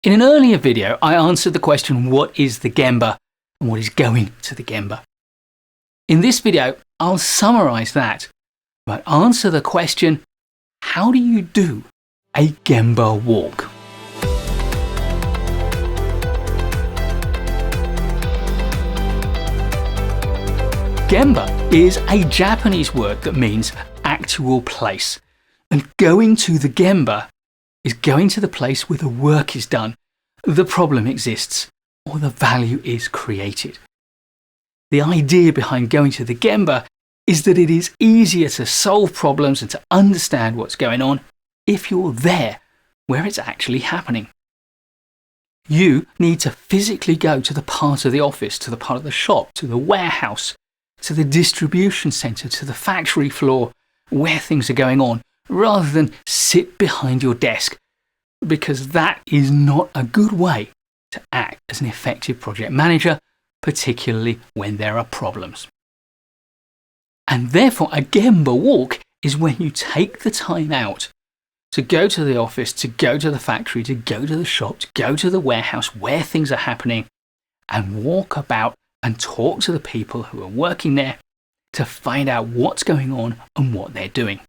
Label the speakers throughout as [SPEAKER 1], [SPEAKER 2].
[SPEAKER 1] In an earlier video, I answered the question, what is the Gemba and what is going to the Gemba? In this video, I'll summarize that by answer the question, how do you do a Gemba walk? Gemba is a Japanese word that means actual place. And going to the Gemba is going to the place where the work is done, the problem exists, or the value is created. The idea behind going to the Gemba is that it is easier to solve problems and to understand what's going on if you're there, where it's actually happening. You need to physically go to the part of the office, to the part of the shop, to the warehouse, to the distribution centre, to the factory floor, where things are going on, rather than sit behind your desk, because that is not a good way to act as an effective project manager, particularly when there are problems. And therefore, a Gemba walk is when you take the time out to go to the office, to go to the factory, to go to the shop, to go to the warehouse where things are happening, and walk about and talk to the people who are working there to find out what's going on and what they're doing.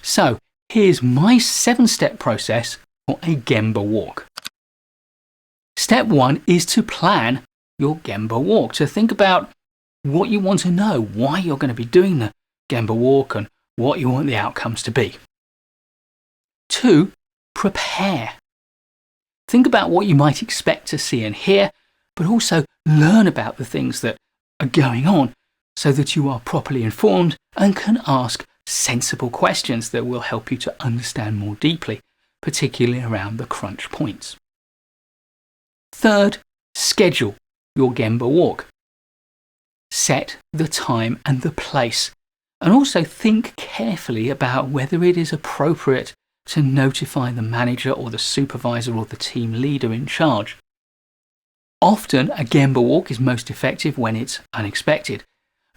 [SPEAKER 1] So here's my 7-step process for a Gemba walk. Step 1 is to plan your Gemba walk, to think about what you want to know, why you're going to be doing the Gemba walk and what you want the outcomes to be. 2, prepare. Think about what you might expect to see and hear, but also learn about the things that are going on so that you are properly informed and can ask sensible questions that will help you to understand more deeply, particularly around the crunch points. 3rd, schedule your Gemba walk. Set the time and the place, and also think carefully about whether it is appropriate to notify the manager or the supervisor or the team leader in charge. Often, a Gemba walk is most effective when it's unexpected,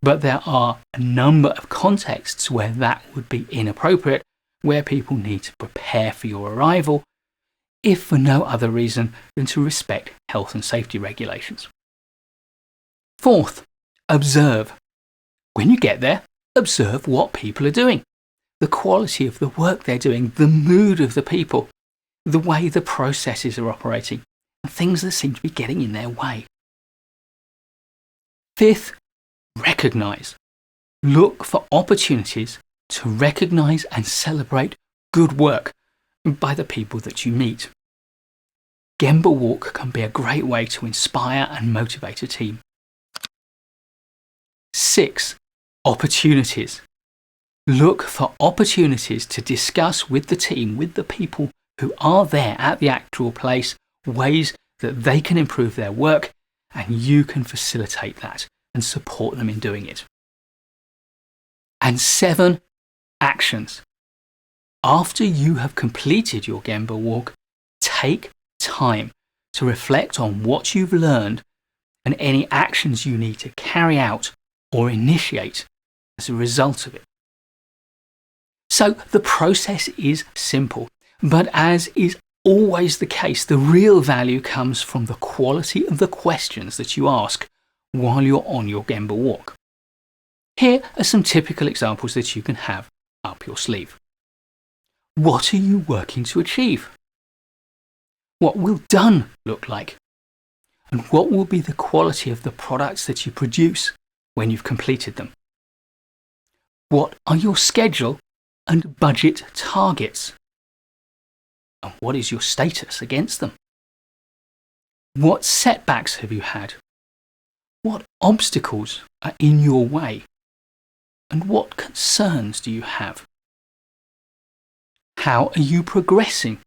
[SPEAKER 1] but there are a number of contexts where that would be inappropriate, where people need to prepare for your arrival, if for no other reason than to respect health and safety regulations. 4th, observe. When you get there, observe what people are doing, the quality of the work they're doing, the mood of the people, the way the processes are operating, and things that seem to be getting in their way. 5th, recognize. Look for opportunities to recognize and celebrate good work by the people that you meet. Gemba walk can be a great way to inspire and motivate a team. 6, opportunities. Look for opportunities to discuss with the team, with the people who are there at the actual place, ways that they can improve their work, and you can facilitate that and support them in doing it. And 7, actions. After you have completed your Gemba walk, take time to reflect on what you've learned and any actions you need to carry out or initiate as a result of it. So the process is simple, but as is always the case, the real value comes from the quality of the questions that you ask while you're on your Gemba walk. Here are some typical examples that you can have up your sleeve. What are you working to achieve? What will done look like? And what will be the quality of the products that you produce when you've completed them? What are your schedule and budget targets? And what is your status against them? What setbacks have you had? What obstacles are in your way? And what concerns do you have? How are you progressing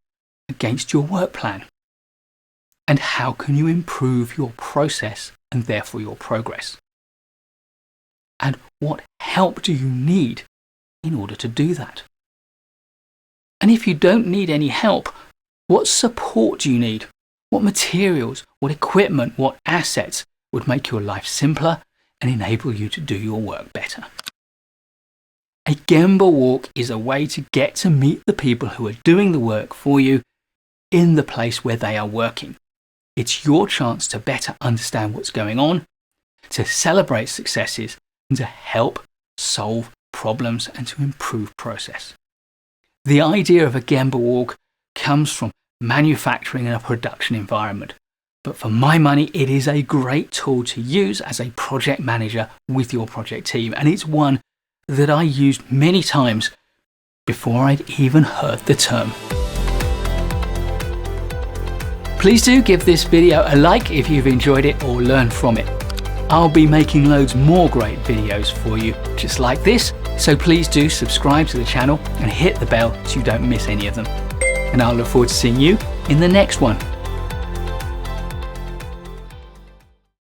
[SPEAKER 1] against your work plan? And how can you improve your process and therefore your progress? And what help do you need in order to do that? And if you don't need any help, what support do you need? What materials, what equipment, what assets would make your life simpler and enable you to do your work better? A Gemba walk is a way to get to meet the people who are doing the work for you in the place where they are working. It's your chance to better understand what's going on, to celebrate successes, and to help solve problems and to improve process. The idea of a Gemba Walk comes from manufacturing in a production environment. But for my money, it is a great tool to use as a project manager with your project team. And it's one that I used many times before I'd even heard the term. Please do give this video a like if you've enjoyed it or learned from it. I'll be making loads more great videos for you just like this, so please do subscribe to the channel and hit the bell so you don't miss any of them. And I'll look forward to seeing you in the next one.